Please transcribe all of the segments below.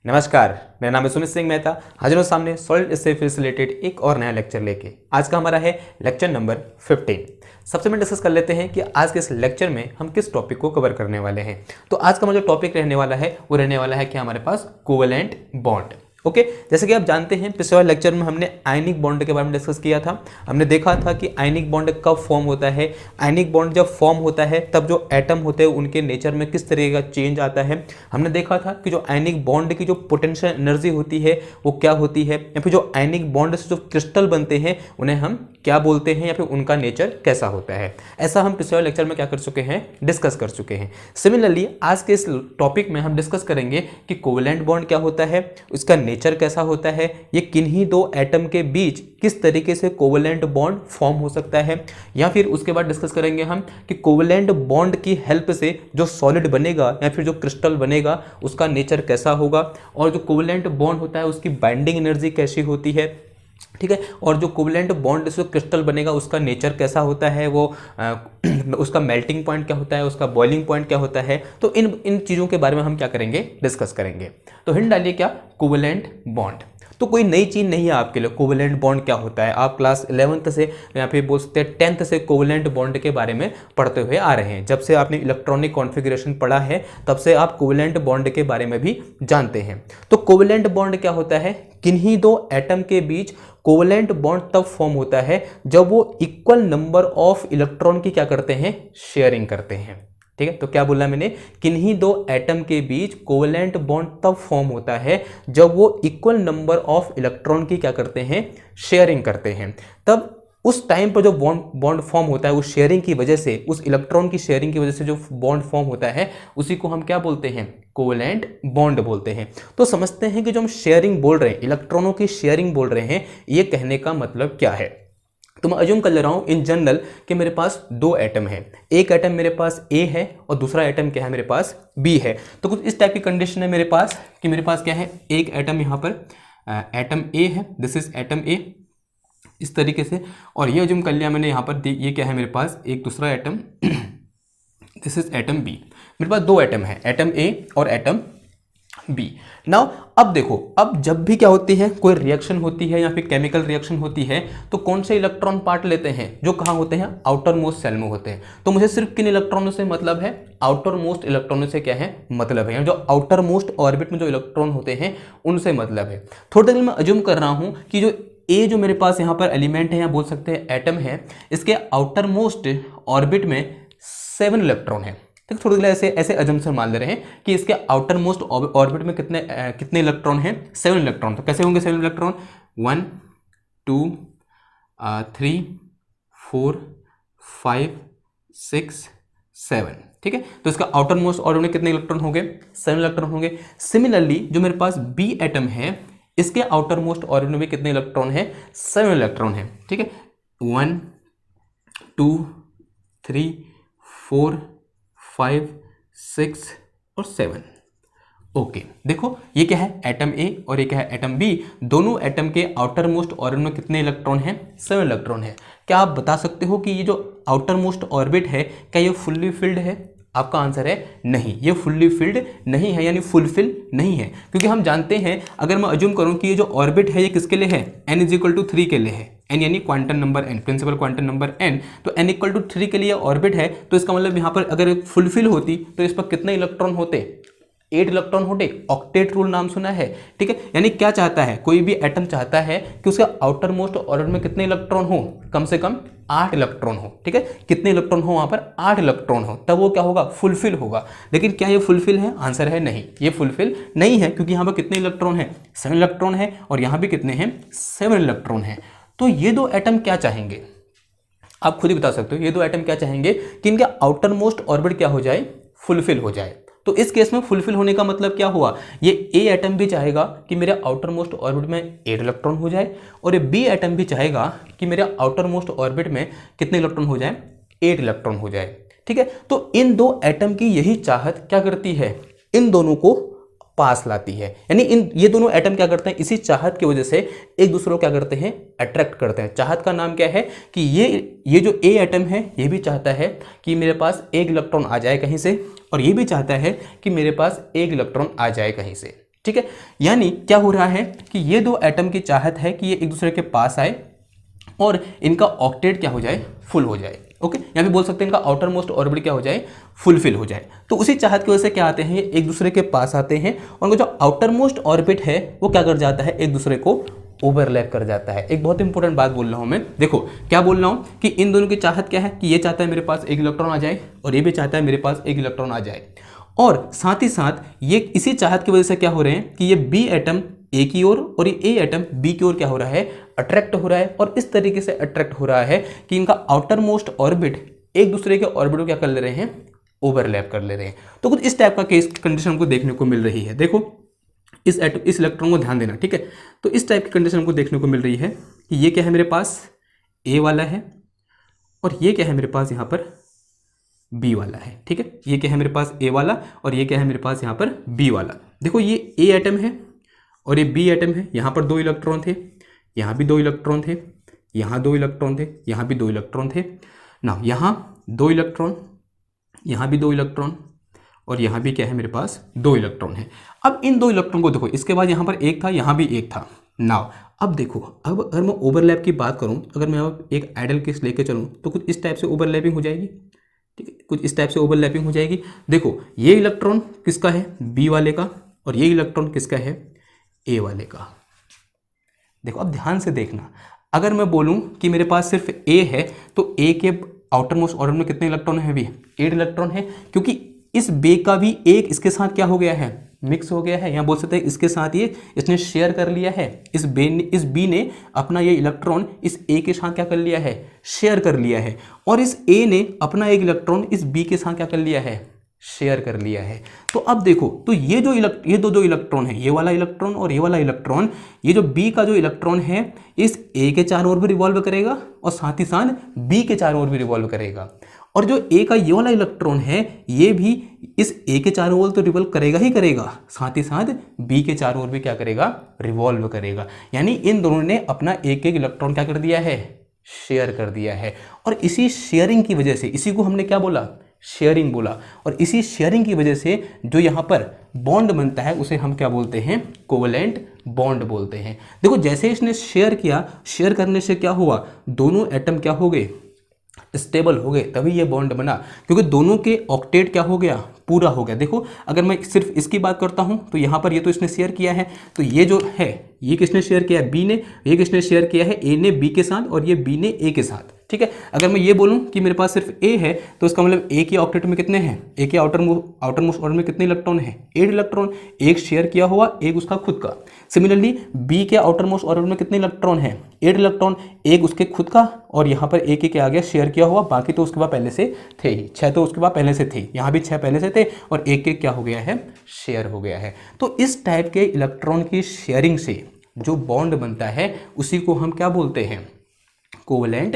नमस्कार, मेरा नाम है सुमित सिंह मेहता। हाजिर हूं सामने सॉलिड स्टेट से रिलेटेड एक और नया लेक्चर लेके। आज का हमारा है लेक्चर नंबर 15। सबसे पहले डिस्कस कर लेते हैं कि आज के इस लेक्चर में हम किस टॉपिक को कवर करने वाले हैं। तो आज का हमारा जो टॉपिक रहने वाला है वो रहने वाला है कि हमारे पास कोवेलेंट बॉन्ड। ओके, जैसे कि आप जानते हैं पिछले वाले लेक्चर में हमने आयनिक बॉन्ड के बारे में डिस्कस किया था। हमने देखा था कि आयनिक बॉन्ड कब फॉर्म होता है। आयनिक बॉन्ड जब फॉर्म होता है तब जो एटम होते हैं उनके नेचर में किस तरह का चेंज आता है। हमने देखा था कि जो आयनिक बॉन्ड की जो पोटेंशियल एनर्जी होती है वो क्या होती है, या फिर जो आयनिक बॉन्ड से जो क्रिस्टल बनते हैं उन्हें हम क्या बोलते हैं, या फिर उनका नेचर कैसा होता है। ऐसा हम पिछले वाले लेक्चर में क्या कर चुके हैं, डिस्कस कर चुके हैं। सिमिलरली आज के इस टॉपिक में हम डिस्कस करेंगे कि कोवेलेंट बॉन्ड क्या होता है, उसका नेचर कैसा होता है, ये किन्हीं दो एटम के बीच किस तरीके से कोवेलेंट बॉन्ड फॉर्म हो सकता है, या फिर उसके बाद डिस्कस करेंगे हम कि कोवेलेंट बॉन्ड की हेल्प से जो सॉलिड बनेगा या फिर जो क्रिस्टल बनेगा उसका नेचर कैसा होगा, और जो कोवेलेंट बॉन्ड होता है उसकी बाइंडिंग एनर्जी कैसी होती है, ठीक है। और जो कोवेलेंट बॉन्ड से क्रिस्टल बनेगा उसका नेचर कैसा होता है, वो उसका मेल्टिंग पॉइंट क्या होता है, उसका बॉइलिंग पॉइंट क्या होता है। तो इन चीज़ों के बारे में हम क्या करेंगे, डिस्कस करेंगे। तो हिंट डालिए क्या, कोवेलेंट बॉन्ड। तो कोई नई चीज़ नहीं है आपके लिए। कोवेलेंट बॉन्ड क्या होता है, आप क्लास 11th से या फिर बोल सकते हैं 10th से कोवेलेंट बॉन्ड के बारे में पढ़ते हुए आ रहे हैं। जब से आपने इलेक्ट्रॉनिक कॉन्फ़िगरेशन पढ़ा है तब से आप कोवेलेंट बॉन्ड के बारे में भी जानते हैं। तो कोवेलेंट बॉन्ड क्या होता है, किन्हीं दो एटम के बीच कोवेलेंट बॉन्ड तब फॉर्म होता है जब वो इक्वल नंबर ऑफ इलेक्ट्रॉन की क्या करते हैं, शेयरिंग करते हैं। ठीक है, तो क्या बोला मैंने, किन्हीं दो एटम के बीच कोवेलेंट बॉन्ड तब फॉर्म होता है जब वो इक्वल नंबर ऑफ इलेक्ट्रॉन की क्या करते हैं, शेयरिंग करते हैं। तब उस टाइम पर जो बॉन्ड फॉर्म होता है उस शेयरिंग की वजह से, उस इलेक्ट्रॉन की शेयरिंग की वजह से जो बॉन्ड फॉर्म होता है उसी को हम क्या बोलते हैं, कोवेलेंट बॉन्ड बोलते हैं। तो समझते हैं कि जो हम शेयरिंग बोल रहे हैं, इलेक्ट्रॉनों की शेयरिंग बोल रहे हैं, ये कहने का मतलब क्या है। तो मैं अज्यूम कर ले रहा हूं इन जनरल कि मेरे पास दो एटम है, एक एटम मेरे पास ए है और दूसरा एटम क्या है, मेरे पास बी है। तो कुछ इस टाइप की कंडीशन है मेरे पास कि मेरे पास क्या है, एक एटम यहाँ पर एटम ए है, दिस इज एटम ए, इस तरीके से। और ये अज्यूम कर लिया मैंने यहाँ पर, ये क्या है मेरे पास, एक दूसरा atom, this is atom B. मेरे पास दो एटम है, एटम ए और एटम बी। नाउ अब देखो, अब जब भी क्या होती है, कोई रिएक्शन होती है या फिर केमिकल रिएक्शन होती है तो कौन से इलेक्ट्रॉन पार्ट लेते हैं, जो कहाँ होते हैं, आउटर मोस्ट सेल में होते हैं। तो मुझे सिर्फ किन इलेक्ट्रॉनों से मतलब है, आउटर मोस्ट इलेक्ट्रॉनों से क्या है मतलब है, जो आउटर मोस्ट ऑर्बिट में जो इलेक्ट्रॉन होते हैं उनसे मतलब है। थोड़ी देर में अज्यूम कर रहा हूँ कि जो ए जो मेरे पास यहाँ पर एलिमेंट है या बोल सकते हैं एटम है, इसके आउटर मोस्ट ऑर्बिट में 7 इलेक्ट्रॉन है। तो थोड़ी देर ऐसे ऐसे अजम्पशन मान ले रहे हैं कि इसके आउटर मोस्ट ऑर्बिट में कितने इलेक्ट्रॉन हैं, 7 इलेक्ट्रॉन। तो कैसे होंगे 7 इलेक्ट्रॉन, 1 2 3 4 5 6 7, ठीक है। तो इसका आउटर मोस्ट ऑर्बिट में कितने इलेक्ट्रॉन होंगे, 7 इलेक्ट्रॉन होंगे। सिमिलरली जो मेरे पास बी एटम है, इसके आउटर मोस्ट ऑर्बिट में कितने इलेक्ट्रॉन है, 7 इलेक्ट्रॉन है, ठीक है। 1 2 3 4 5 6 और 7। ओके, देखो ये क्या है, एटम ए और ये क्या है, एटम बी। दोनों एटम के आउटर मोस्ट ऑर्बिट में कितने इलेक्ट्रॉन हैं, 7 इलेक्ट्रॉन है। क्या आप बता सकते हो कि ये जो आउटर मोस्ट ऑर्बिट है क्या ये फुल्ली फिल्ड है? आपका आंसर है नहीं, ये फुल्ली फिल्ड नहीं है, यानी फुलफिल नहीं है। क्योंकि हम जानते हैं, अगर मैं अज्यूम करूं कि ये जो ऑर्बिट है ये किसके लिए है, n = 3 के लिए है, n यानी quantum number n, principal quantum number n। तो n = 3 के लिए ऑर्बिट है, तो इसका मतलब यहाँ पर अगर फुलफिल होती तो इस पर कितने इलेक्ट्रॉन होते, 8 इलेक्ट्रॉन होते। ऑक्टेट रूल नाम सुना है, ठीक है। यानी क्या चाहता है, कोई भी एटम चाहता है कि उसका आउटर मोस्ट ऑर्बिट में कितने इलेक्ट्रॉन हो, कम से कम 8 इलेक्ट्रॉन हो, ठीक है। कितने इलेक्ट्रॉन हो वहां पर, 8 इलेक्ट्रॉन हो, तब वो क्या होगा, फुलफिल होगा। लेकिन क्या ये फुलफिल है, आंसर है नहीं, ये फुलफिल नहीं है। क्योंकि यहाँ पर कितने इलेक्ट्रॉन है, 7 इलेक्ट्रॉन है, और यहाँ भी कितने हैं, 7 इलेक्ट्रॉन है। तो ये दो एटम क्या चाहेंगे, आप खुद ही बता सकते हो। ये दो एटम क्या चाहेंगे कि इनका आउटर मोस्ट ऑर्बिट क्या हो जाए, फुलफिल हो जाए। तो इस केस में फुलफिल होने का मतलब क्या हुआ, ये ए एटम भी चाहेगा कि मेरे आउटर मोस्ट ऑर्बिट में 8 इलेक्ट्रॉन हो जाए, और ये बी एटम भी चाहेगा कि मेरे आउटर मोस्ट ऑर्बिट में कितने इलेक्ट्रॉन हो जाए, 8 इलेक्ट्रॉन हो जाए, ठीक है। तो इन दो एटम की यही चाहत क्या करती है, इन दोनों को पास लाती है। यानी ये दोनों एटम क्या करते हैं, इसी चाहत की वजह से एक दूसरे को क्या करते हैं, अट्रैक्ट करते हैं। चाहत का नाम क्या है कि ये जो ए एटम है ये भी चाहता है कि मेरे पास एक इलेक्ट्रॉन आ जाए कहीं से, और ये भी चाहता है कि मेरे पास एक इलेक्ट्रॉन आ जाए कहीं से, ठीक है, यानी क्या हो रहा है कि ये दो एटम की चाहत है कि ये एक दूसरे के पास आए और इनका ऑक्टेट क्या हो जाए, फुल हो जाए। ओके, यहाँ भी बोल सकते हैं इनका आउटर मोस्ट ऑर्बिट क्या हो जाए, फुलफिल हो जाए। तो उसी चाहत की वजह से क्या आते हैं, ये एक दूसरे के पास आते हैं और उनका जो आउटर मोस्ट ऑर्बिट है वो क्या कर जाता है, एक दूसरे को ओवरलैप कर जाता है। एक बहुत इंपॉर्टेंट बात बोल रहा हूं मैं, देखो क्या बोल रहा हूं कि इन दोनों की चाहत क्या है कि ये चाहता है मेरे पास एक इलेक्ट्रॉन आ जाए और ये भी चाहता है मेरे पास एक इलेक्ट्रॉन आ जाए, और साथ ही साथ ये इसी चाहत की वजह से क्या हो रहे हैं कि ये बी एटम ए की ओर और ये ए एटम बी की ओर क्या हो रहा है, अट्रैक्ट हो रहा है। और इस तरीके से अट्रैक्ट हो रहा है कि इनका आउटर मोस्ट ऑर्बिट एक दूसरे के ऑर्बिट को क्या कर ले रहे हैं, ओवरलैप कर ले रहे हैं। तो कुछ इस टाइप का केस कंडीशन हमको देखने को मिल रही है। देखो इस इलेक्ट्रॉन को ध्यान देना, ठीक है। तो इस टाइप की कंडीशन हमको देखने को मिल रही है कि ये क्या है मेरे पास, ए वाला है और ये क्या है मेरे पास यहाँ पर बी वाला है, ठीक है। ये क्या है मेरे पास, ए वाला, और ये क्या है मेरे पास यहाँ पर बी वाला। देखो ये ए एटम है और ये बी एटम है, यहाँ पर 2 इलेक्ट्रॉन थे, यहाँ भी 2 इलेक्ट्रॉन थे, यहाँ 2 इलेक्ट्रॉन थे, यहाँ भी 2 इलेक्ट्रॉन थे ना, यहाँ 2 इलेक्ट्रॉन, यहाँ भी 2 इलेक्ट्रॉन और यहाँ भी क्या है मेरे पास 2 इलेक्ट्रॉन है। अब इन 2 इलेक्ट्रॉन को देखो, इसके बाद यहाँ पर एक था, यहाँ भी एक था। नाउ अब देखो, अब अगर मैं ओवरलैप की बात करूँ, अगर मैं अब एक आइडल केस लेके चलूँ तो कुछ इस टाइप से ओवरलैपिंग हो जाएगी, ठीक है, कुछ इस टाइप से ओवरलैपिंग हो जाएगी। देखो ये इलेक्ट्रॉन किसका है, बी वाले का, और ये इलेक्ट्रॉन किसका है, ए वाले का। देखो अब ध्यान से देखना, अगर मैं बोलूं कि मेरे पास सिर्फ ए है तो ए के आउटर मोस्ट ऑर्बिट में कितने इलेक्ट्रॉन है, अभी 8 इलेक्ट्रॉन है, क्योंकि इस बे का भी एक इसके साथ क्या हो गया है, मिक्स हो गया है। यहाँ बोल सकते हैं इसके साथ ये इसने शेयर कर लिया है, इस बी ने अपना ये इलेक्ट्रॉन इस ए के साथ क्या कर लिया है, शेयर कर लिया है, और इस ए ने अपना एक इलेक्ट्रॉन इस बी के साथ क्या कर लिया है, शेयर कर लिया है। तो अब देखो, तो ये जो ये दो इलेक्ट्रॉन है, ये वाला इलेक्ट्रॉन और ये वाला इलेक्ट्रॉन, ये जो बी का जो इलेक्ट्रॉन है इस ए के चारों ओर भी रिवॉल्व करेगा और साथ ही साथ बी के चारों ओर भी रिवॉल्व करेगा, और जो ए का ये वाला इलेक्ट्रॉन है ये भी इस ए के चारों ओर तो रिवॉल्व करेगा ही करेगा, साथ ही साथ बी के चारों ओर भी क्या करेगा, रिवॉल्व करेगा। यानी इन दोनों ने अपना एक एक इलेक्ट्रॉन क्या कर दिया है, शेयर कर दिया है। और इसी शेयरिंग की वजह से, इसी को हमने क्या बोला, शेयरिंग बोला, और इसी शेयरिंग की वजह से जो यहाँ पर बॉन्ड बनता है उसे हम क्या बोलते हैं, कोवलेंट बॉन्ड बोलते हैं। देखो जैसे इसने शेयर किया, शेयर करने से क्या हुआ, दोनों एटम क्या हो गए, स्टेबल हो गए, तभी ये बॉन्ड बना, क्योंकि दोनों के ऑक्टेट क्या हो गया, पूरा हो गया। देखो अगर मैं सिर्फ इसकी बात करता हूं तो यहाँ पर ये तो इसने शेयर किया है, तो ये जो है ये किसने शेयर किया है, बी ने, ये किसने शेयर किया है, ए ने बी के साथ और ये बी ने ए के साथ, ठीक है। अगर मैं ये बोलूं कि मेरे पास सिर्फ ए है तो इसका मतलब ए के ऑक्टेट में कितने हैं, ए के आउटर मोस्ट ऑर्बिट में कितने इलेक्ट्रॉन है, 8 इलेक्ट्रॉन, एक शेयर किया हुआ, एक उसका खुद का। सिमिलरली बी के आउटर मोस्ट ऑर्बिट में कितने इलेक्ट्रॉन है, 8 इलेक्ट्रॉन, एक उसके खुद का और यहाँ पर एक के आ गया शेयर किया हुआ, बाकी तो उसके बाद पहले से थे ही, 6 तो उसके बाद पहले से थे, यहाँ भी 6 पहले से थे और एक क्या हो गया है, शेयर हो गया है। तो इस टाइप के इलेक्ट्रॉन की शेयरिंग से जो बॉन्ड बनता है उसी को हम क्या बोलते हैं, कोवलेंट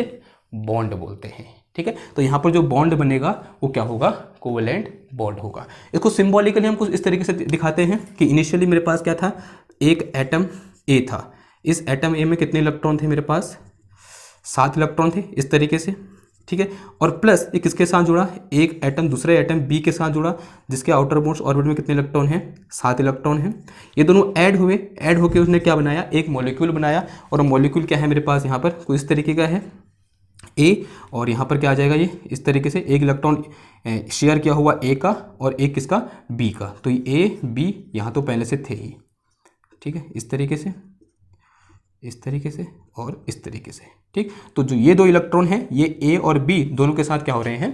बॉन्ड बोलते हैं, ठीक है। तो यहाँ पर जो बॉन्ड बनेगा वो क्या होगा, कोवलेंट बॉन्ड होगा। इसको सिंबॉलिकली हम कुछ इस तरीके से दिखाते हैं कि इनिशियली मेरे पास क्या था, एक एटम ए था, इस एटम ए में कितने इलेक्ट्रॉन थे, मेरे पास 7 इलेक्ट्रॉन थे इस तरीके से, ठीक है। और प्लस ये किसके साथ जुड़ा, एक एटम दूसरे एटम बी के साथ जुड़ा जिसके आउटर मोस्ट ऑर्बिट में कितने इलेक्ट्रॉन हैं, 7 इलेक्ट्रॉन हैं। ये दोनों ऐड हुए, ऐड होकर उसने क्या बनाया, एक मॉलिक्यूल बनाया, और मॉलिक्यूल क्या है मेरे पास यहाँ पर कुछ इस तरीके का है ए, और यहाँ पर क्या आ जाएगा, ये इस तरीके से एक इलेक्ट्रॉन शेयर किया हुआ ए का और एक किसका, बी का। तो ये ए बी यहाँ तो पहले से थे ही, ठीक है, इस तरीके से, इस तरीके से और इस तरीके से, ठीक। तो जो ये 2 इलेक्ट्रॉन हैं ये ए और बी दोनों के साथ क्या हो रहे हैं,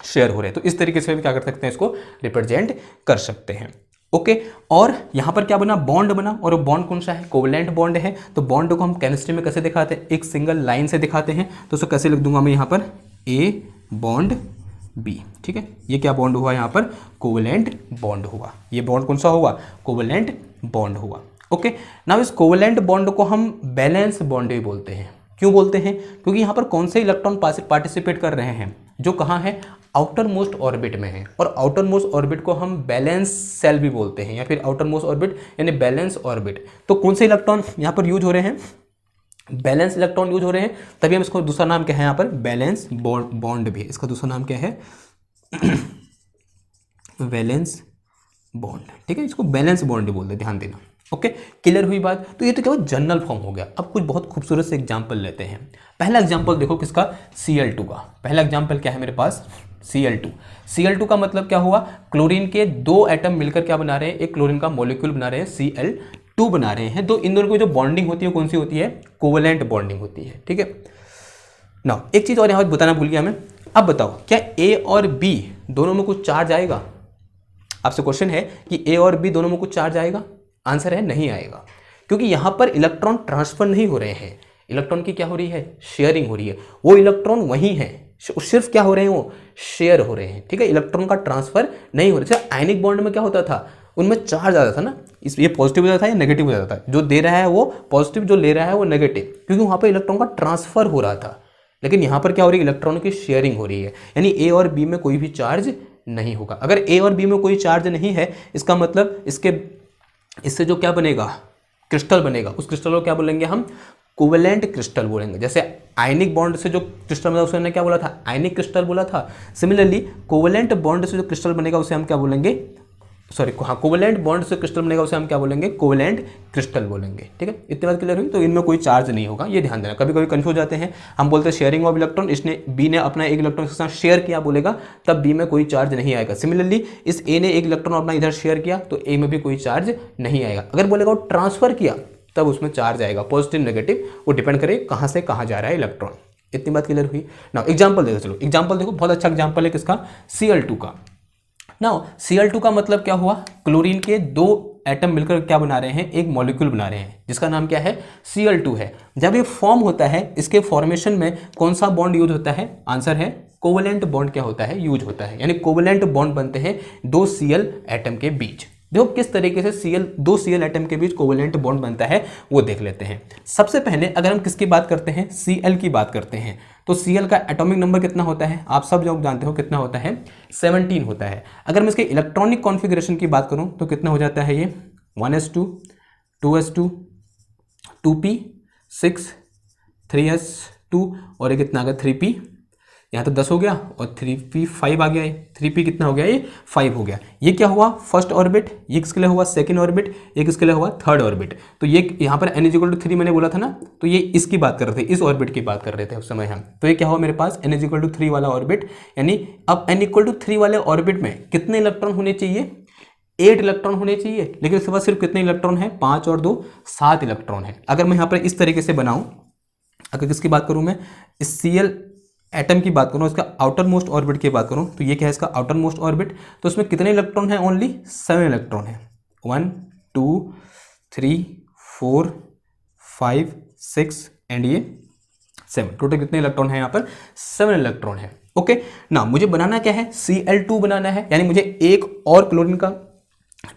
शेयर हो रहे हैं। तो इस तरीके से भी क्या कर सकते हैं, इसको रिप्रेजेंट कर सकते हैं, ओके। और यहाँ पर क्या बना, बॉन्ड बना, और वो बॉन्ड कौन सा है, कोवलेंट बॉन्ड है। तो बॉन्ड को हम केमिस्ट्री में कैसे दिखाते हैं, एक सिंगल लाइन से दिखाते हैं। तो उसको कैसे लिख दूंगा मैं यहाँ पर, ए बॉन्ड बी, ठीक है। ये क्या बॉन्ड हुआ यहाँ पर, कोवलेंट बॉन्ड हुआ। ये बॉन्ड कौन सा हुआ, कोवलेंट बॉन्ड हुआ, ओके। नाउ इस कोवलेंट बॉन्ड को हम बैलेंस बॉन्ड भी बोलते हैं। क्यों बोलते हैं, क्योंकि यहाँ पर कौन से इलेक्ट्रॉन पार्टिसिपेट कर रहे हैं, जो कहाँ है, आउटर मोस्ट ऑर्बिट में है। और आउटर मोस्ट ऑर्बिट को हम बैलेंस सेल भी बोलते हैं, या फिर आउटर मोस्ट ऑर्बिट यानी बैलेंस ऑर्बिट। तो कौन से इलेक्ट्रॉन यहाँ पर यूज हो रहे हैं, बैलेंस इलेक्ट्रॉन यूज हो रहे हैं, तभी हम इसको दूसरा नाम क्या है यहाँ पर, बैलेंस बॉन्ड भी है। इसका दूसरा नाम क्या है, वैलेंस बॉन्ड, ठीक है, इसको बैलेंस बॉन्ड बोलते हैं, ध्यान देना। ओके, क्लियर हुई बात। तो ये तो क्या हुआ, जनरल फॉर्म हो गया। अब कुछ बहुत खूबसूरत से एग्जांपल लेते हैं। पहला एग्जांपल देखो किसका, Cl2 का। पहला एग्जांपल क्या है मेरे पास, Cl2। Cl2 का मतलब क्या हुआ, क्लोरीन के दो एटम मिलकर क्या बना रहे हैं, एक क्लोरीन का मॉलिक्यूल बना रहे हैं, Cl2 बना रहे हैं। तो इन दोनों की जो बॉन्डिंग होती है कौन सी होती है, कोवेलेंट बॉन्डिंग होती है, ठीक है ना। एक चीज और यहाँ पर बताना भूल गया मैं। अब बताओ क्या A और B दोनों में कुछ चार्ज आएगा। आपसे क्वेश्चन है कि A और B दोनों में कुछ चार्ज आएगा, आंसर है नहीं आएगा, क्योंकि यहां पर इलेक्ट्रॉन ट्रांसफर नहीं हो रहे हैं। इलेक्ट्रॉन की क्या हो रही है, शेयरिंग हो रही है। वो इलेक्ट्रॉन वही है, सिर्फ क्या हो रहे हैं, वो शेयर हो रहे हैं, ठीक है। इलेक्ट्रॉन का ट्रांसफर नहीं हो रहा है। आयनिक बॉन्ड में क्या होता था, उनमें चार्ज आता था ना, ये पॉजिटिव हो जाता था या नेगेटिव हो जाता था। जो दे रहा है वो पॉजिटिव, जो ले रहा है वो नेगेटिव, क्योंकि वहां पर इलेक्ट्रॉन का ट्रांसफर हो रहा था। लेकिन यहां पर क्या हो रही है, इलेक्ट्रॉन की शेयरिंग हो रही है, यानी A और B में कोई भी चार्ज नहीं होगा। अगर A और B में कोई चार्ज नहीं है, इसका मतलब इससे जो क्या बनेगा, क्रिस्टल बनेगा, उस क्रिस्टल को क्या बोलेंगे हम, कोवेलेंट क्रिस्टल बोलेंगे। जैसे आयनिक बॉन्ड से जो क्रिस्टल बना उसने क्या बोला था, आयनिक क्रिस्टल बोला था। सिमिलरली कोवेलेंट बॉन्ड से जो क्रिस्टल बनेगा उसे हम क्या बोलेंगे, सॉरी हाँ, कोवेलेंट बॉन्ड से क्रिस्टल बनेगा उसे हम क्या बोलेंगे, कोवेलेंट क्रिस्टल बोलेंगे, ठीक है। इतनी बात क्लियर हुई। तो इनमें कोई चार्ज नहीं होगा, ये ध्यान देना। कभी कभी कंफ्यूज जाते हैं, हम बोलते हैं शेयरिंग ऑफ इलेक्ट्रॉन, इसने बी ने अपना एक इलेक्ट्रॉन के साथ शेयर किया बोलेगा, तब बी में कोई चार्ज नहीं आएगा। सिमिलरली इस ए ने एक इलेक्ट्रॉन अपना इधर शेयर किया तो ए में भी कोई चार्ज नहीं आएगा। अगर बोलेगा वो ट्रांसफर किया तब उसमें चार्ज आएगा, पॉजिटिव नेगेटिव, वो डिपेंड करे कहाँ से कहाँ जा रहा है इलेक्ट्रॉन। इतनी बात क्लियर हुई ना। एग्जाम्पल देखो, चलो एग्जाम्पल देखो, बहुत अच्छा एग्जाम्पल है किसका, Cl2 का। नाउ Cl2 का मतलब क्या हुआ, क्लोरीन के दो एटम मिलकर क्या बना रहे हैं, एक मॉलिक्यूल बना रहे हैं जिसका नाम क्या है, Cl2 है। जब ये फॉर्म होता है, इसके फॉर्मेशन में कौन सा बॉन्ड यूज होता है, आंसर है कोवेलेंट बॉन्ड क्या होता है, यूज होता है। यानी कोवेलेंट बॉन्ड बनते हैं दो Cl एटम के बीच। देखो किस तरीके से दो Cl एटम के बीच कोवेलेंट बॉन्ड बनता है वो देख लेते हैं। सबसे पहले अगर हम किसकी बात करते हैं, Cl की बात करते हैं, तो Cl का एटॉमिक नंबर कितना होता है, आप सब जो जानते हो कितना होता है, 17 होता है। अगर मैं इसके इलेक्ट्रॉनिक कॉन्फ़िगरेशन की बात करूं तो कितना हो जाता है ये, 1s2 2s2 2p 6 3s2 और ये कितना आ गया 3p, यहाँ तो 10 हो गया और 3p 5 आ गया है। 3p कितना हो गया, ये 5 हो गया। ये क्या हुआ, फर्स्ट ऑर्बिट, ये किसके लिए हुआ, सेकंड ऑर्बिट, ये किसके लिए हुआ, थर्ड ऑर्बिट। तो ये यहाँ पर n=3 मैंने बोला था ना, तो ये इसकी बात कर रहे थे, इस ऑर्बिट की बात कर रहे थे उस समय हम। तो ये क्या हुआ मेरे पास, n=3 वाला ऑर्बिट। यानी अब n=3 वाले ऑर्बिट में कितने इलेक्ट्रॉन होने चाहिए, 8 इलेक्ट्रॉन होने चाहिए। लेकिन उसके बाद सिर्फ कितने इलेक्ट्रॉन है, 5 और 2 7 इलेक्ट्रॉन है। अगर मैं यहाँ पर इस तरीके से बनाऊं, अगर किसकी बात करूं मैं, इस Cl एटम की बात करूं, इसका आउटर मोस्ट ऑर्बिट की बात करूं, तो ये क्या है इसका आउटर मोस्ट ऑर्बिट। तो उसमें कितने इलेक्ट्रॉन है, ओनली 7 इलेक्ट्रॉन है। 1 2 3 4 5 6 एंड ये 7, टोटल कितने इलेक्ट्रॉन है यहाँ पर, 7 इलेक्ट्रॉन है। ओके ना, मुझे बनाना क्या है, Cl2 बनाना है, यानी मुझे एक और क्लोरीन का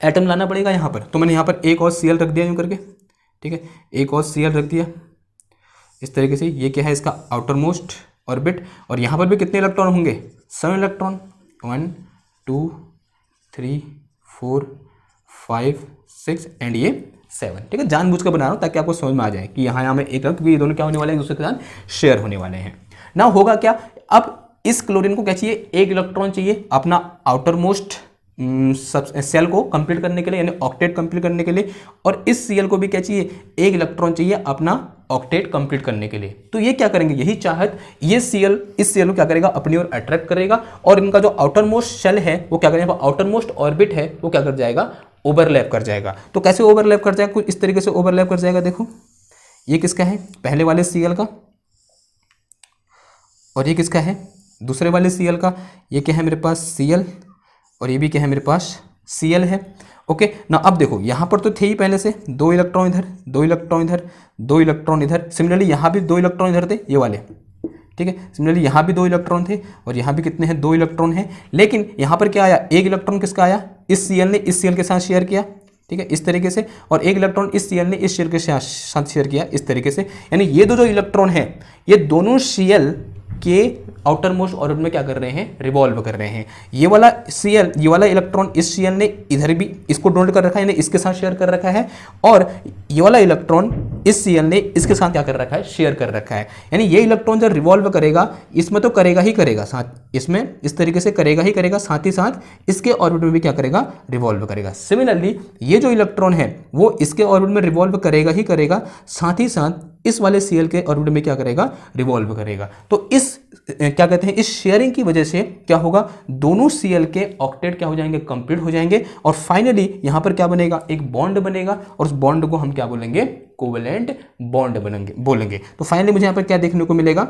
एटम लाना पड़ेगा यहाँ पर। तो मैंने यहाँ पर एक और Cl रख दिया यूँ करके, ठीक है, एक और Cl रख दिया इस तरीके से। ये क्या है इसका आउटर मोस्ट ऑर्बिट, और यहाँ पर भी कितने इलेक्ट्रॉन होंगे, 7 इलेक्ट्रॉन, 1 2 3 4 5 6 एंड ये 7, ठीक है। जानबूझ कर बना रहा हूँ ताकि आपको समझ में आ जाए कि यहाँ में एक, क्योंकि ये दोनों क्या होने वाले हैं, एक दूसरे के साथ शेयर होने वाले हैं ना। होगा क्या, अब इस क्लोरीन को क्या चाहिए, एक इलेक्ट्रॉन चाहिए अपना आउटर मोस्ट सेल को कंप्लीट करने के लिए, यानी ऑक्टेट कंप्लीट करने के लिए, और इस Cl को भी क्या चाहिए, एक इलेक्ट्रॉन चाहिए अपना ऑक्टेट कंप्लीट करने के लिए। तो ये क्या करेंगे, यही चाहत, ये Cl इस Cl को क्या करेगा, अपनी ओर अट्रैक्ट करेगा, और इनका जो आउटर मोस्ट शेल है वो क्या करेगा, आउटर मोस्ट ऑर्बिट है वो क्या कर जाएगा, ओवरलैप कर जाएगा। तो कैसे ओवरलैप कर जाएगा, कुछ इस तरीके से ओवरलैप कर जाएगा। देखो ये किसका है, पहले वाले Cl का, और ये किसका है, दूसरे वाले Cl का। ये क्या है मेरे पास Cl, और ये भी क्या है मेरे पास Cl है। ओके ना, अब देखो यहाँ पर तो थे ही पहले से 2 इलेक्ट्रॉन इधर, 2 इलेक्ट्रॉन इधर, 2 इलेक्ट्रॉन इधर। सिमिलरली यहाँ भी 2 इलेक्ट्रॉन इधर थे ये वाले, ठीक है। सिमिलरली यहाँ भी 2 इलेक्ट्रॉन थे, और यहाँ भी कितने हैं, 2 इलेक्ट्रॉन हैं। लेकिन यहाँ पर क्या आया, एक इलेक्ट्रॉन किसका आया, इस Cl ने इस Cl के साथ शेयर किया, ठीक है, इस तरीके से, और एक इलेक्ट्रॉन इस Cl ने इस Cl के साथ शेयर किया इस तरीके से। यानी ये दो जो इलेक्ट्रॉन है ये दोनों Cl के आउटर मोस्ट ऑर्बिट में क्या कर रहे हैं, रिवॉल्व कर रहे हैं। ये वाला Cl, ये वाला इलेक्ट्रॉन इस Cl ने इधर भी इसको डोनेट कर रखा है, यानी इसके साथ शेयर कर रखा है, और ये वाला इलेक्ट्रॉन इस Cl ने इसके साथ क्या कर रखा है, शेयर कर रखा है। यानी ये इलेक्ट्रॉन जब रिवॉल्व करेगा इसमें तो करेगा ही करेगा, साथ इसमें इस तरीके से करेगा ही करेगा, साथ ही साथ इसके ऑर्बिट में भी क्या करेगा, रिवॉल्व करेगा। सिमिलरली ये जो इलेक्ट्रॉन है वो इसके ऑर्बिट में रिवॉल्व करेगा ही करेगा, साथ ही साथ इस वाले Cl के ऑर्बिट में क्या करेगा, रिवॉल्व करेगा। तो इस क्या कहते हैं, इस शेयरिंग की वजह से क्या होगा, दोनों Cl के ऑक्टेट क्या हो जाएंगे, कंप्लीट हो जाएंगे और फाइनली यहां पर क्या बनेगा, एक बॉन्ड बनेगा और उस बॉन्ड को हम क्या बोलेंगे, कोवेलेंट बॉन्ड बोलेंगे। तो फाइनली मुझे यहां पर क्या देखने को मिलेगा,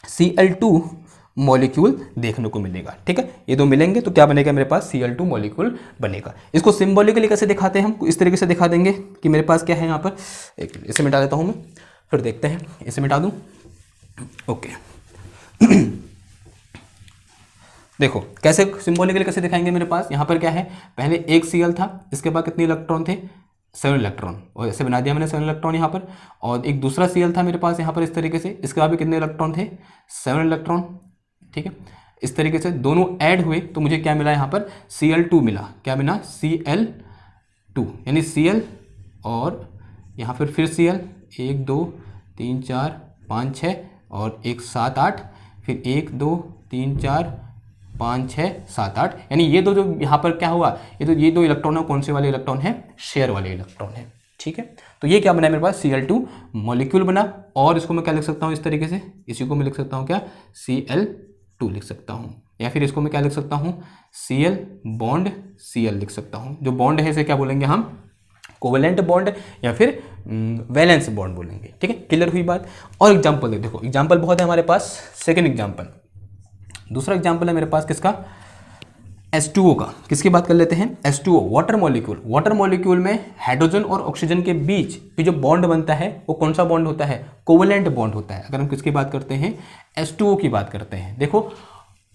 Cl2 मॉलिक्यूल देखने को मिलेगा। ठीक है, ये दो मिलेंगे तो क्या बनेगा, मेरे पास Cl2 मॉलिक्यूल बनेगा। इसको सिंबॉलिकली कैसे दिखाते हैं हम, इस तरीके से दिखा देंगे कि मेरे पास क्या है यहाँ पर, एक इसे मिटा देता हूँ मैं, फिर देखते हैं, इसे मिटा दूँ। ओके देखो कैसे सिंबॉलिकली कैसे दिखाएंगे, मेरे पास यहाँ पर क्या है, पहले एक Cl था, इसके बाद कितने इलेक्ट्रॉन थे, 7 इलेक्ट्रॉन, और ऐसे बना दिया मैंने 7 इलेक्ट्रॉन यहाँ पर। और एक दूसरा Cl था मेरे पास यहाँ पर इस तरीके से, इसके बाद भी कितने इलेक्ट्रॉन थे, 7 इलेक्ट्रॉन। ठीक है, इस तरीके से दोनों ऐड हुए तो मुझे क्या मिला यहाँ पर, Cl2 मिला। क्या मिला, Cl2, यानी Cl और यहाँ पर फिर Cl, 1 2 3 4 5 6 और एक 7 8, फिर 1 2 3 4 5 6 7 8, यानी ये दो जो यहाँ पर क्या हुआ, ये दो इलेक्ट्रॉन है, कौन से वाले इलेक्ट्रॉन है, शेयर वाले इलेक्ट्रॉन है। ठीक है, तो ये क्या बना है मेरे पास, Cl2 मॉलिक्यूल बना। और इसको मैं क्या लिख सकता हूँ, इस तरीके से, इसी को मैं लिख सकता हूँ क्या, Cl2 लिख सकता हूँ, या फिर इसको मैं क्या लिख सकता हूँ, Cl बॉन्ड Cl लिख सकता हूँ। जो बॉन्ड है इसे क्या बोलेंगे हम, कोवेलेंट बॉन्ड या फिर वैलेंस बॉन्ड बोलेंगे। ठीक है, क्लियर हुई बात। और एग्जांपल देखो, एग्जांपल बहुत है हमारे पास। सेकंड एग्जांपल, दूसरा एग्जांपल है मेरे पास किसका, H2O का। किसकी बात कर लेते हैं, H2O water molecule. Water molecule में हाइड्रोजन और ऑक्सीजन के बीच भी जो बॉन्ड बनता है वो कौन सा बॉन्ड होता है, कोवेलेंट बॉन्ड होता है। अगर हम किसकी बात करते हैं, H2O की बात करते हैं। देखो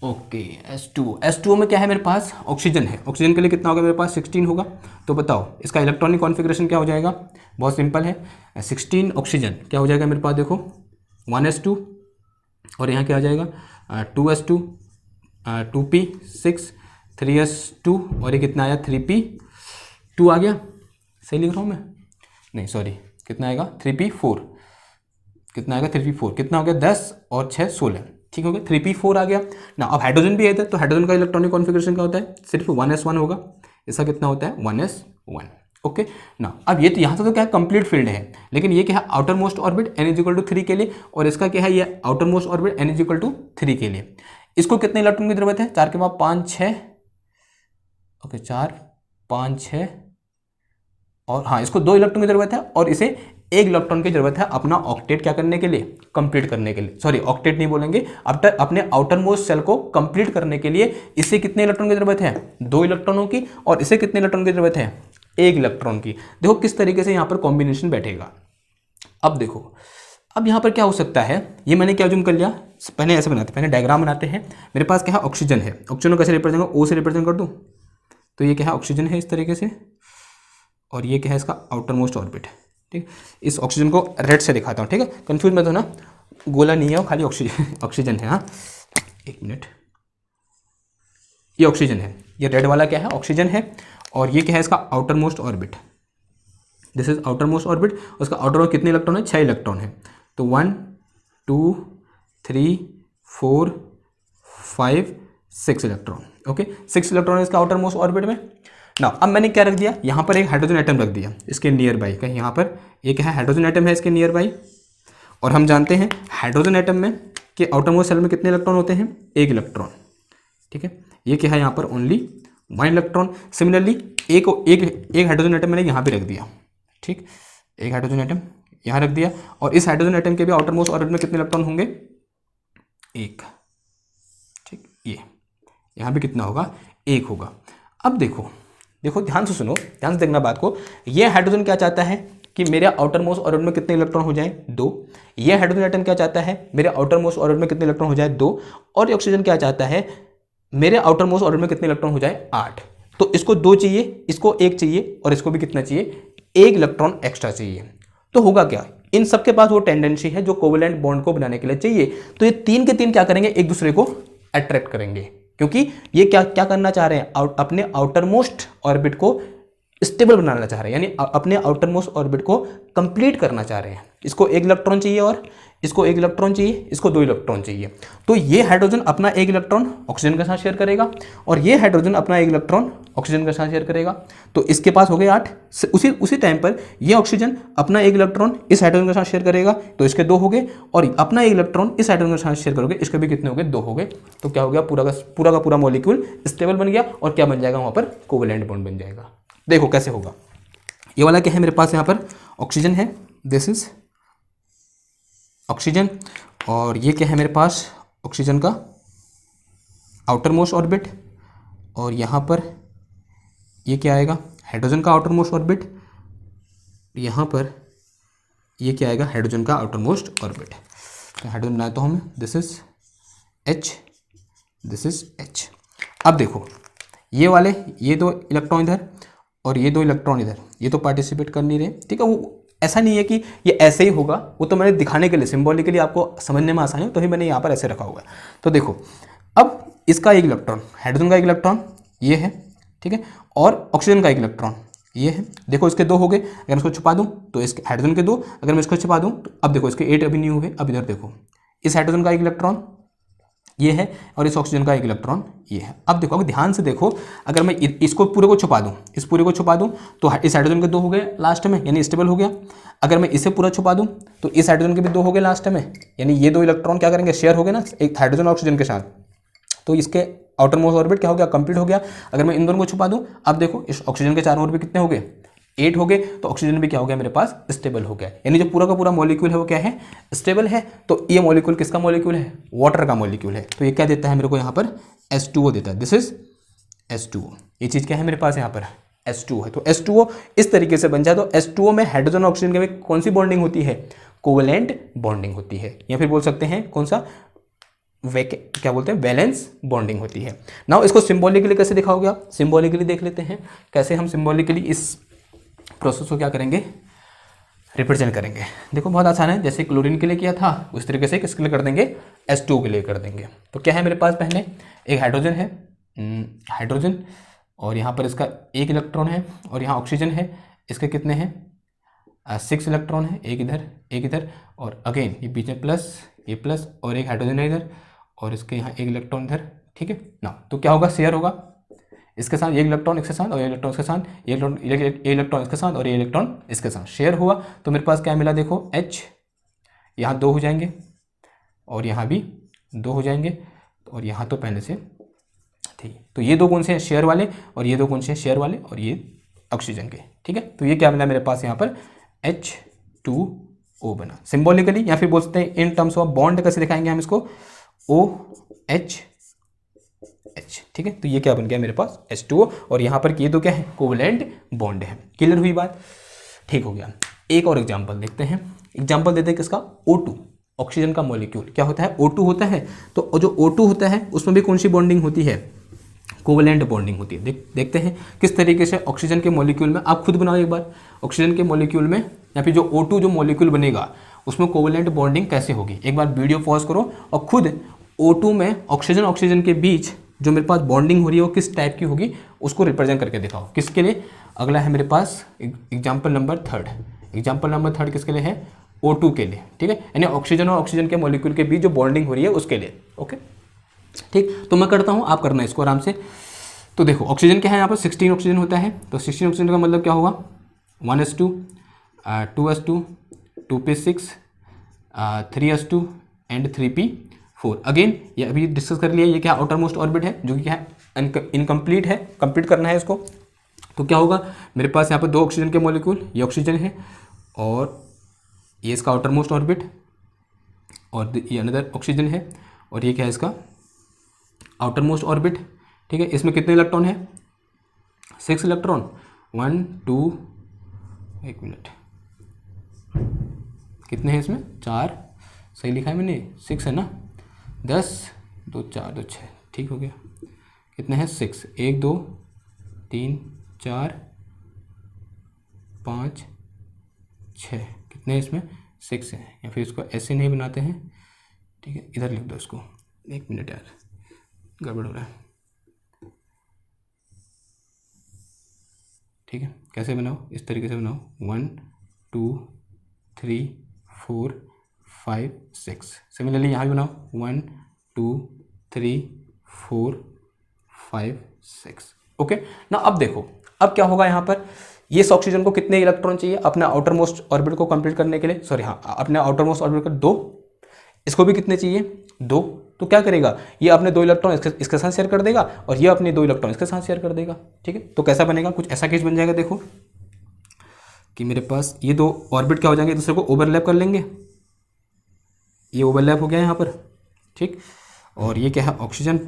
ओके, H2O में क्या है मेरे पास, ऑक्सीजन है। ऑक्सीजन के लिए कितना होगा मेरे पास, 16 होगा। तो बताओ इसका इलेक्ट्रॉनिक कॉन्फ़िगरेशन क्या हो जाएगा, बहुत सिंपल है, 16 ऑक्सीजन क्या हो जाएगा मेरे पास, देखो 1s2 और यहाँ क्या आ जाएगा, 2s2 2p6 3s2 और ये कितना आया, 3p2 आ गया। सही लिख रहा हूँ मैं, नहीं सॉरी, कितना आएगा, 3p4, कितना आएगा 3p4, कितना हो गया, 10 और 6 16, ठीक हो गया, 3p4 आ गया ना। अब हाइड्रोजन भी है तो हाइड्रोजन का इलेक्ट्रॉनिक कॉन्फ़िगरेशन क्या होता है, सिर्फ 1s1 होगा। इसका कितना होता है, 1s1। ओके ना, अब ये तो यहाँ से तो क्या है, कंप्लीट फील्ड है, लेकिन ये क्या है, आउटर मोस्ट ऑर्बिट n=3 के लिए, और इसका क्या है, ये आउटर मोस्ट ऑर्बिट n=3 के लिए। इसको कितने इलेक्ट्रॉन की जरूरत है, 4 के बाद 5 6, ओके 4 5 6, और हाँ इसको 2 इलेक्ट्रॉन की जरूरत है, और इसे 1 इलेक्ट्रॉन की जरूरत है अपना ऑक्टेट क्या करने के लिए, कंप्लीट करने के लिए। सॉरी ऑक्टेट नहीं बोलेंगे, अपने आउटर मोस्ट सेल को कंप्लीट करने के लिए इसे कितने इलेक्ट्रॉन की जरूरत है, 2 इलेक्ट्रॉनों की, और इसे कितने इलेक्ट्रॉन की जरूरत है, 1 इलेक्ट्रॉन की। देखो किस तरीके से यहाँ पर कॉम्बिनेशन बैठेगा। अब देखो, अब यहाँ पर क्या हो सकता है, ये मैंने क्या जूम कर लिया, पहले ऐसे बनाते, पहले डायग्राम बनाते हैं। मेरे पास क्या है, ऑक्सीजन है, ऑक्सीजन को कैसे रिप्रेजेंट करूँ, O से रिप्रेजेंट कर दूँ, तो ये क्या है, ऑक्सीजन है इस तरीके से, और ये क्या है इसका आउटर मोस्ट ऑर्बिट। ठीक, इस ऑक्सीजन को रेड से दिखाता हूँ, ठीक है, कंफ्यूज मत होना, गोला नहीं है वो, खाली ऑक्सीजन है। हाँ एक मिनट, ये ऑक्सीजन है, ये रेड वाला क्या है, ऑक्सीजन है, और ये क्या है इसका outer most orbit, this is outer most orbit. उसका आउटर में कितने इलेक्ट्रॉन है, 6 इलेक्ट्रॉन है। तो 1 2 3 4 5 6 इलेक्ट्रॉन, ओके 6 इलेक्ट्रॉन है इसका आउटर मोस्ट ऑर्बिट में ना। अब मैंने क्या रख दिया, यहाँ पर एक हाइड्रोजन एटम रख दिया इसके नियर बाई, कहीं यहाँ पर एक है हाइड्रोजन एटम है इसके नियर बाई, और हम जानते हैं हाइड्रोजन एटम में कि आउटर मोस्ट सेल में कितने इलेक्ट्रॉन होते हैं, 1 इलेक्ट्रॉन। ठीक है, ये क्या है यहाँ पर ओनली 1 इलेक्ट्रॉन। सिमिलरली एक हाइड्रोजन एटम मैंने यहाँ पे रख दिया, ठीक, एक हाइड्रोजन एटम यहाँ रख दिया, और इस हाइड्रोजन एटम के भी आउटर मोस्ट ऑर्बिट में कितने इलेक्ट्रॉन होंगे, 1। ठीक, ये यहाँ पे कितना होगा, 1 होगा। अब देखो ध्यान से सुनो, ध्यान से देखना बात को। ये हाइड्रोजन क्या चाहता है कि मेरे आउटर मोस्ट ऑर्बिट में कितने इलेक्ट्रॉन हो जाए, 2। ये हाइड्रोजन एटम क्या चाहता है, मेरे आउटर मोस्ट ऑर्बिट में कितने इलेक्ट्रॉन हो जाए, 2। और ये ऑक्सीजन क्या चाहता है, मेरे आउटर मोस्ट ऑर्बिट में कितने इलेक्ट्रॉन हो जाए, 8। तो इसको 2 चाहिए, इसको 1 चाहिए, और इसको भी कितना चाहिए, 1 इलेक्ट्रॉन एक्स्ट्रा चाहिए। तो होगा क्या, इन सबके पास वो टेंडेंसी है जो कोवेलेंट बॉन्ड को बनाने के लिए चाहिए। तो ये 3 के 3 क्या करेंगे, एक दूसरे को अट्रैक्ट करेंगे, क्योंकि ये क्या करना चाह रहे हैं, अपने आउटर मोस्ट ऑर्बिट को स्टेबल बनाना चाह रहे हैं, यानी अपने आउटर मोस्ट ऑर्बिट को कंप्लीट करना चाह रहे हैं। इसको एक इलेक्ट्रॉन चाहिए और इसको एक इलेक्ट्रॉन चाहिए, इसको दो इलेक्ट्रॉन चाहिए। तो ये हाइड्रोजन अपना एक इलेक्ट्रॉन ऑक्सीजन के साथ शेयर करेगा और ये हाइड्रोजन अपना एक इलेक्ट्रॉन ऑक्सीजन के साथ शेयर करेगा। तो इसके पास हो गए 8। उसी टाइम पर ये ऑक्सीजन अपना एक इलेक्ट्रॉन इस हाइड्रोजन के साथ शेयर करेगा, तो इसके 2 हो गए, और अपना एक इलेक्ट्रॉन इस हाइड्रोजन के साथ शेयर करोगे, इसके भी कितने हो गए, 2 हो गए। तो क्या हो गया, पूरा का पूरा मॉलिक्यूल स्टेबल बन गया और क्या बन जाएगा, वहां पर कोवेलेंट बॉन्ड बन जाएगा। देखो कैसे होगा। ये वाला क्या है मेरे पास, यहाँ पर ऑक्सीजन है, दिस इज ऑक्सीजन, और ये क्या है मेरे पास, ऑक्सीजन का आउटर मोस्ट ऑर्बिट, और यहाँ पर ये क्या आएगा, हाइड्रोजन का आउटर मोस्ट ऑर्बिट, यहाँ पर ये क्या आएगा, हाइड्रोजन का आउटर मोस्ट ऑर्बिट। तो हाइड्रोजन बनाया तो हम, this is H, this is H। अब देखो ये वाले, ये 2 इलेक्ट्रॉन इधर और ये 2 इलेक्ट्रॉन इधर, ये तो पार्टिसिपेट कर नहीं रहे, ठीक है। वो ऐसा नहीं है कि ये ऐसे ही होगा, वो तो मैंने दिखाने के लिए, सिंबॉलिकली आपको समझने में आसानी हो, तो ही मैंने यहाँ पर ऐसे रखा हुआ है। तो देखो अब इसका एक इलेक्ट्रॉन, हाइड्रोजन का एक इलेक्ट्रॉन ये है, ठीक है, और ऑक्सीजन का एक इलेक्ट्रॉन ये है। देखो इसके 2 हो गए, अगर मैं इसको छुपा दूँ तो इसके हाइड्रोजन के 2, अगर मैं इसको छुपा दूँ तो अब देखो इसके 8 अभी नहीं हुए। अब इधर देखो, इस हाइड्रोजन का एक इलेक्ट्रॉन ये है और इस ऑक्सीजन का एक इलेक्ट्रॉन ये है। अब देखो, अगर ध्यान से देखो, अगर मैं इसको पूरे को छुपा दूं, इस पूरे को छुपा दूं तो इस हाइड्रोजन के 2 हो गए लास्ट में, यानी स्टेबल हो गया। अगर मैं इसे पूरा छुपा दूं तो इस हाइड्रोजन के भी 2 हो गए लास्ट में, यानी ये 2 इलेक्ट्रॉन क्या करेंगे, शेयर हो गए ना एक हाइड्रोजन ऑक्सीजन के साथ, तो इसके आउटर मोस्ट ऑर्बिट क्या हो गया, कंप्लीट हो गया। अगर मैं इन दोनों को छुपा दूं, अब देखो इस ऑक्सीजन के 4 ऑर्बिट कितने हो गए, 8 हो गए, तो ऑक्सीजन भी क्या हो गया मेरे पास, स्टेबल हो गया, यानी जो पूरा का पूरा मॉलिक्यूल है वो क्या है, स्टेबल है। तो ये मॉलिक्यूल किसका मॉलिक्यूल है, वाटर का मॉलिक्यूल है। तो ये क्या देता है मेरे को यहाँ पर, H2O देता है, दिस इज H2O। ये चीज़ क्या है मेरे पास यहाँ पर, H2O है। तो H2O इस तरीके से बन जाए। तो H2O में हाइड्रोजन ऑक्सीजन के में कौन सी बॉन्डिंग होती है, कोवेलेंट बॉन्डिंग होती है, या फिर बोल सकते हैं कौन सा, क्या बोलते हैं, वैलेंस बॉन्डिंग होती है। नाउ इसको सिंबॉलिकली कैसे दिखाओगे आप, सिंबॉलिकली देख लेते हैं कैसे हम सिंबॉलिकली इस प्रोसेस को क्या करेंगे, रिप्रेजेंट करेंगे। देखो बहुत आसान है, जैसे क्लोरीन के लिए किया था उस तरीके से किसके लिए कर देंगे, H2O के लिए कर देंगे। तो क्या है मेरे पास, पहले एक हाइड्रोजन है, हाइड्रोजन, और यहाँ पर इसका एक इलेक्ट्रॉन है, और यहाँ ऑक्सीजन है, इसके कितने हैं, 6 इलेक्ट्रॉन है, एक इधर, और अगेन ये बीच में प्लस, ये प्लस, और एक हाइड्रोजन है इधर, और इसके यहाँ एक इलेक्ट्रॉन इधर, ठीक है ना। तो क्या होगा, शेयर होगा इसके साथ, एक इलेक्ट्रॉन इसके साथ और ये इलेक्ट्रॉन इसके साथ, ये इलेक्ट्रॉन इसके साथ और ये इलेक्ट्रॉन इसके साथ शेयर हुआ। तो मेरे पास क्या मिला, देखो H, यहाँ 2 हो जाएंगे और यहाँ भी 2 हो जाएंगे, और यहाँ तो पहले से ठीक। तो ये 2 कौन से हैं, शेयर वाले, और ये 2 कौन से हैं, शेयर वाले, और ये ऑक्सीजन के, ठीक है। तो ये क्या मिला मेरे पास यहाँ पर, H2O बना सिंबॉलिकली, या फिर बोल सकते हैं इन टर्म्स ऑफ बॉन्ड कैसे दिखाएंगे हम इसको, OH, ठीक है। तो ये क्या बन गया मेरे पास, H2O, और यहाँ पर ये 2 क्या है, कोवेलेंट बॉन्ड है। क्लियर हुई बात, ठीक हो गया। एक और एग्जांपल देखते हैं, एग्जांपल देते हैं किसका, O2, ऑक्सीजन का मॉलिक्यूल क्या होता है, O2 होता है। तो जो O2 होता है उसमें भी कौन सी बॉन्डिंग होती है, कोवेलेंट बॉन्डिंग होती है। देखते हैं किस तरीके से ऑक्सीजन के मॉलिक्यूल में, आप खुद बनाओ एक बार, ऑक्सीजन के मॉलिक्यूल में या फिर जो O2 जो मॉलिक्यूल बनेगा उसमें कोवेलेंट बॉन्डिंग कैसे होगी। एक बार वीडियो पॉज करो और खुद O2 में ऑक्सीजन के बीच जो मेरे पास बॉन्डिंग हो रही है वो किस टाइप की होगी उसको रिप्रेजेंट करके दिखाओ। किसके लिए, अगला है मेरे पास एग्जाम्पल नंबर 3, एग्जाम्पल नंबर 3 किसके लिए है, O2 के लिए, ठीक है, यानी ऑक्सीजन और ऑक्सीजन के मॉलिक्यूल के बीच जो बॉन्डिंग हो रही है उसके लिए। ओके ठीक, तो मैं करता हूँ, आप करना इसको आराम से। तो देखो ऑक्सीजन क्या है, यहाँ पर 16 ऑक्सीजन होता है, तो 16 ऑक्सीजन का मतलब क्या होगा, 1s2, 2s2, 2p6, 3s2 and 3p4। Again ये अभी डिस्कस कर लिया, ये क्या आउटर मोस्ट ऑर्बिट है जो कि क्या है, इनकम्प्लीट है, कंप्लीट करना है इसको। तो क्या होगा मेरे पास यहाँ पर 2 ऑक्सीजन के मॉलिक्यूल, ये ऑक्सीजन है और ये इसका आउटर मोस्ट ऑर्बिट, और ये अनदर ऑक्सीजन है, और ये क्या है इसका आउटर मोस्ट ऑर्बिट, ठीक है। इसमें कितने इलेक्ट्रॉन है, 6 इलेक्ट्रॉन, 1 2, एक मिनट, कितने हैं इसमें, 4, सही लिखा है मैंने, 6 है ना, 10 2 4 2 6, ठीक हो गया। कितने हैं 6, 1 2 3 4 5 6, कितने हैं इसमें 6 हैं, या फिर इसको ऐसे नहीं बनाते हैं, ठीक है, इधर लिख दो इसको, एक मिनट यार गड़बड़ हो रहा है, ठीक है, कैसे बनाओ, इस तरीके से बनाओ, 1 2 3 4 5 6। सिमिलरली यहाँ भी बनाओ 1 2 3 4 5 6। ओके ना, अब देखो अब क्या होगा यहाँ पर, ये इस ऑक्सीजन को कितने इलेक्ट्रॉन चाहिए अपना आउटर मोस्ट ऑर्बिट को कंप्लीट करने के लिए, सॉरी हाँ, अपने आउटर मोस्ट ऑर्बिट का 2, इसको भी कितने चाहिए 2। तो क्या करेगा, ये अपने 2 इलेक्ट्रॉन इसके साथ शेयर कर देगा और ये अपने 2 इलेक्ट्रॉन इसके साथ शेयर कर देगा। ठीक है, तो कैसा बनेगा, कुछ ऐसा केस बन जाएगा। देखो कि मेरे पास ये 2 ऑर्बिट क्या हो जाएंगे, दूसरे को ओवरलैप कर लेंगे, ये ओवरलैप हो गया यहाँ पर। ठीक, और ये क्या है, ऑक्सीजन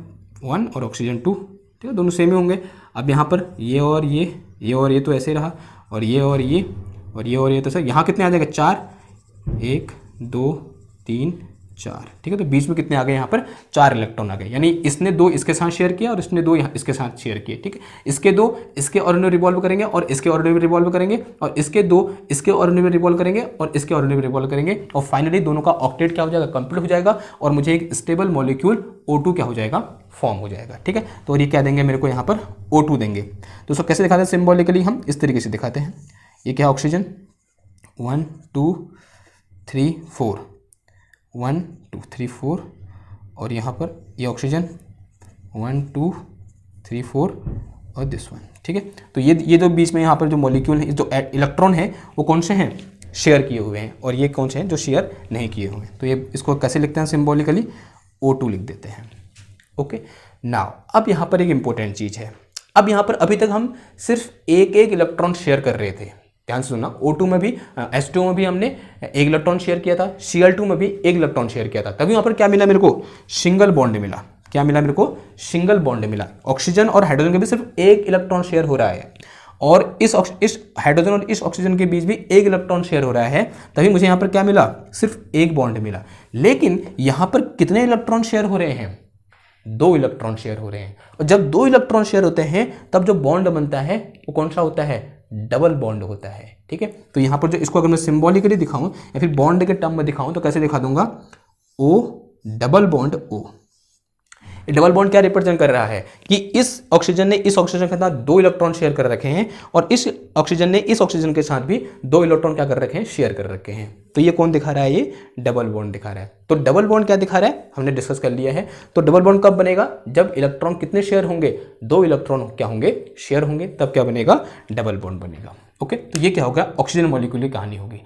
1 और ऑक्सीजन 2, ठीक है, दोनों सेम ही होंगे। अब यहाँ पर ये और ये तो ऐसे ही रहा, और ये और ये तो सर यहाँ कितने आ जाएगा 4, 1 2 3 4। ठीक है, तो बीच में कितने आ गए यहाँ पर 4 इलेक्ट्रॉन आ गए, यानी इसने 2 इसके साथ शेयर किया और इसने 2 यहाँ इसके साथ शेयर किए। ठीक है, इसके 2 इसके ऑर्बिट में रिवॉल्व करेंगे और इसके ऑर्बिट में रिवॉल्व करेंगे, और इसके 2 इसके ऑर्बिट में रिवॉल्व करेंगे और इसके ऑर्बिट में रिवॉल्व करेंगे, और फाइनली दोनों का ऑक्टेट क्या हो जाएगा, कंप्लीट हो जाएगा, और मुझे एक स्टेबल मॉलिक्यूल O2 क्या हो जाएगा, फॉर्म हो जाएगा। ठीक है, तो ये क्या देंगे मेरे को यहाँ पर O2 देंगे। तो सब कैसे दिखाते हैं सिम्बॉलिकली, हम इस तरीके से दिखाते हैं। ये क्या ऑक्सीजन 1 2 3 4, 1 2 3 4, और यहाँ पर ये ऑक्सीजन 1 2 3 4 और दिस वन। ठीक है, तो ये जो बीच में यहाँ पर जो मॉलिक्यूल है, जो इलेक्ट्रॉन है वो कौन से हैं, शेयर किए हुए हैं, और ये कौन से हैं जो शेयर नहीं किए हुए हैं। तो ये इसको कैसे लिखते हैं सिम्बॉलिकली, O2 लिख देते हैं। ओके नाउ, अब यहाँ पर एक इंपॉर्टेंट चीज़ है। अब यहाँ पर अभी तक हम सिर्फ एक इलेक्ट्रॉन शेयर कर रहे थे, ध्यान से सुनना। O2 में भी H2 में भी हमने 1 इलेक्ट्रॉन शेयर किया था, Cl2 में भी 1 इलेक्ट्रॉन शेयर किया था, तभी यहाँ पर क्या मिला मेरे को, सिंगल बॉन्ड मिला। क्या मिला मेरे को, सिंगल बॉन्ड मिला। ऑक्सीजन और हाइड्रोजन के भी सिर्फ 1 इलेक्ट्रॉन शेयर हो रहा है, और इस हाइड्रोजन और इस ऑक्सीजन के बीच भी 1 इलेक्ट्रॉन शेयर हो रहा है, तभी मुझे यहाँ पर क्या मिला, सिर्फ 1 बॉन्ड मिला। लेकिन यहाँ पर कितने इलेक्ट्रॉन शेयर हो रहे हैं, 2 इलेक्ट्रॉन शेयर हो रहे हैं, और जब 2 इलेक्ट्रॉन शेयर होते हैं तब जो बॉन्ड बनता है वो कौन सा होता है, डबल बॉन्ड होता है। ठीक है, तो यहाँ पर जो इसको अगर मैं सिंबॉलिकली दिखाऊं या फिर बॉन्ड के टर्म में दिखाऊं तो कैसे दिखा दूंगा, O double bond O। Double bond क्या रिप्रेजेंट कर रहा है कि इस ऑक्सीजन ने इस ऑक्सीजन के साथ 2 इलेक्ट्रॉन शेयर कर रखे हैं, और इस ऑक्सीजन ने इस ऑक्सीजन के साथ भी 2 इलेक्ट्रॉन क्या कर रखे हैं, शेयर कर रखे हैं। तो ये कौन दिखा रहा है, ये डबल बॉन्ड दिखा रहा है। तो डबल बॉन्ड क्या दिखा रहा है, हमने डिस्कस कर लिया है। तो डबल बॉन्ड कब बनेगा, जब इलेक्ट्रॉन कितने शेयर होंगे, 2 इलेक्ट्रॉन क्या होंगे, शेयर होंगे, तब क्या बनेगा, डबल बॉन्ड बनेगा। ओके, तो ये क्या होगा, ऑक्सीजन मॉलिक्यूल की कहानी होगी।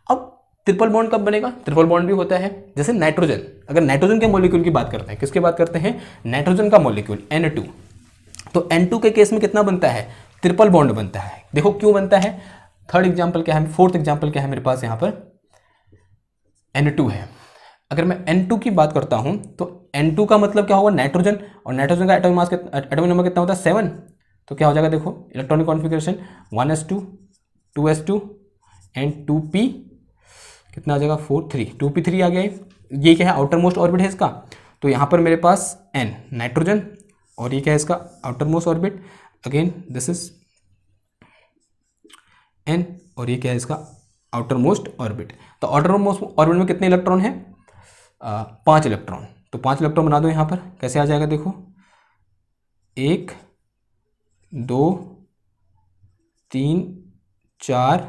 अब ट्रिपल बॉन्ड कब बनेगा, ट्रिपल बॉन्ड भी होता है, जैसे नाइट्रोजन, अगर नाइट्रोजन के मॉलिक्यूल की बात करते हैं, किसकी बात करते हैं, नाइट्रोजन का मॉलिक्यूल N2, तो N2 के केस में कितना बनता है, ट्रिपल बॉन्ड बनता है। देखो क्यों बनता है, थर्ड एग्जांपल क्या है, फोर्थ एग्जांपल क्या है मेरे पास, यहाँ पर N2 है। अगर मैं N2 की बात करता हूं तो N2 का मतलब क्या होगा, नाइट्रोजन, और नाइट्रोजन का एटॉमिक मास, एटॉमिक नंबर कितना होता है, 7। तो क्या हो जाएगा, देखो electronic configuration 1s2 2s2 and 2p कितना आ जाएगा, 4 3, 2p3 आ गया। ये क्या है, आउटर मोस्ट ऑर्बिट है इसका। तो यहाँ पर मेरे पास N नाइट्रोजन, और ये क्या है इसका outer most orbit, again this is N, और ये क्या है इसका आउटर मोस्ट ऑर्बिट। तो आउटर मोस्ट ऑर्बिट में कितने इलेक्ट्रॉन है, 5 इलेक्ट्रॉन। तो 5 इलेक्ट्रॉन बना दो यहाँ पर, कैसे आ जाएगा, देखो 1 2 3 4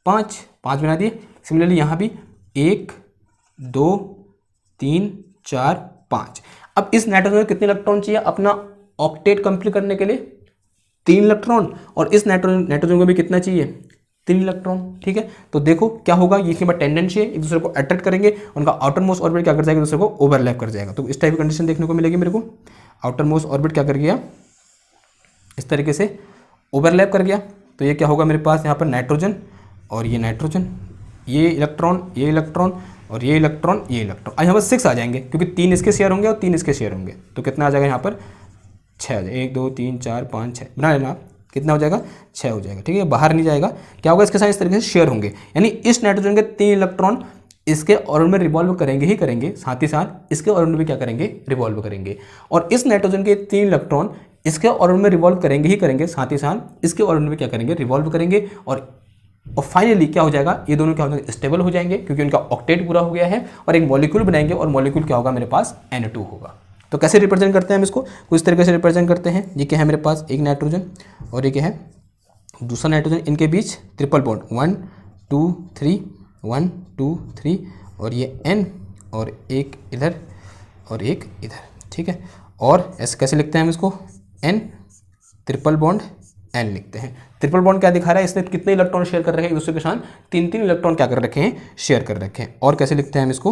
5 बना दिए। सिमिलरली यहाँ भी 1 2 3 4 5। अब इस नाइट्रोजन में कितने इलेक्ट्रॉन चाहिए अपना ऑक्टेट कंप्लीट करने के लिए, 3 इलेक्ट्रॉन, और इस नाइट्रोजन को भी कितना चाहिए, 3 इलेक्ट्रॉन। ठीक है, तो देखो क्या होगा, ये के बाद टेंडेंसी है, एक दूसरे को अट्रैक्ट करेंगे, उनका आउटर मोस्ट ऑर्बिट क्या कर जाएगा, दूसरे को ओवरलैप कर जाएगा। तो इस टाइप की कंडीशन देखने को मिलेगी मेरे को, आउटर मोस्ट ऑर्बिट क्या कर गया, इस तरीके से ओवरलैप कर गया। तो ये क्या होगा मेरे पास यहाँ पर नाइट्रोजन, और ये नाइट्रोजन, ये इलेक्ट्रॉन, ये इलेक्ट्रॉन, और ये इलेक्ट्रॉन, ये इलेक्ट्रॉन। यहाँ पर 6 आ जाएंगे, क्योंकि 3 इसके शेयर होंगे और 3 इसके शेयर होंगे। तो कितना आ जाएगा यहाँ पर, 6 आ जाएगा, 1 2 3 4 5 6 बना लेना, कितना हो जाएगा, 6 हो जाएगा। ठीक है, बाहर नहीं जाएगा। क्या होगा, इसके साथ इस तरीके से शेयर होंगे, यानी इस नाइट्रोजन के 3 इलेक्ट्रॉन इसके ऑर्बिट में रिवॉल्व करेंगे ही करेंगे, साथ ही साथ इसके ऑर्बिट में भी क्या करेंगे, रिवॉल्व करेंगे। और इस नाइट्रोजन के 3 इलेक्ट्रॉन इसके ऑर्बिट में रिवॉल्व करेंगे ही करेंगे, साथ ही साथ इसके ऑर्बिट में क्या करेंगे, रिवॉल्व करेंगे। और फाइनली क्या हो जाएगा, ये दोनों क्या हो जाएंगे, स्टेबल हो जाएंगे, क्योंकि उनका ऑक्टेट पूरा हो गया है, और एक मॉलिक्यूल बनाएंगे, और मॉलिक्यूल क्या होगा मेरे पास, N2 होगा। तो कैसे रिप्रेजेंट करते हैं हम इसको, कुछ तरीके से रिप्रेजेंट करते हैं। ये क्या है मेरे पास, एक नाइट्रोजन, और ये क्या है, दूसरा नाइट्रोजन, इनके बीच ट्रिपल बॉन्ड 1 2 3 1 2 3 और ये N और एक इधर और एक इधर, ठीक है। और ऐसे कैसे लिखते हैं हम इसको, N ट्रिपल बॉन्ड N लिखते हैं। ट्रिपल बॉन्ड क्या दिखा रहा है, इसने कितने इलेक्ट्रॉन शेयर कर रखे हैं एक दूसरे के साथ, 3 इलेक्ट्रॉन क्या कर रखे हैं, शेयर कर रखे हैं। और कैसे लिखते हैं हम इसको,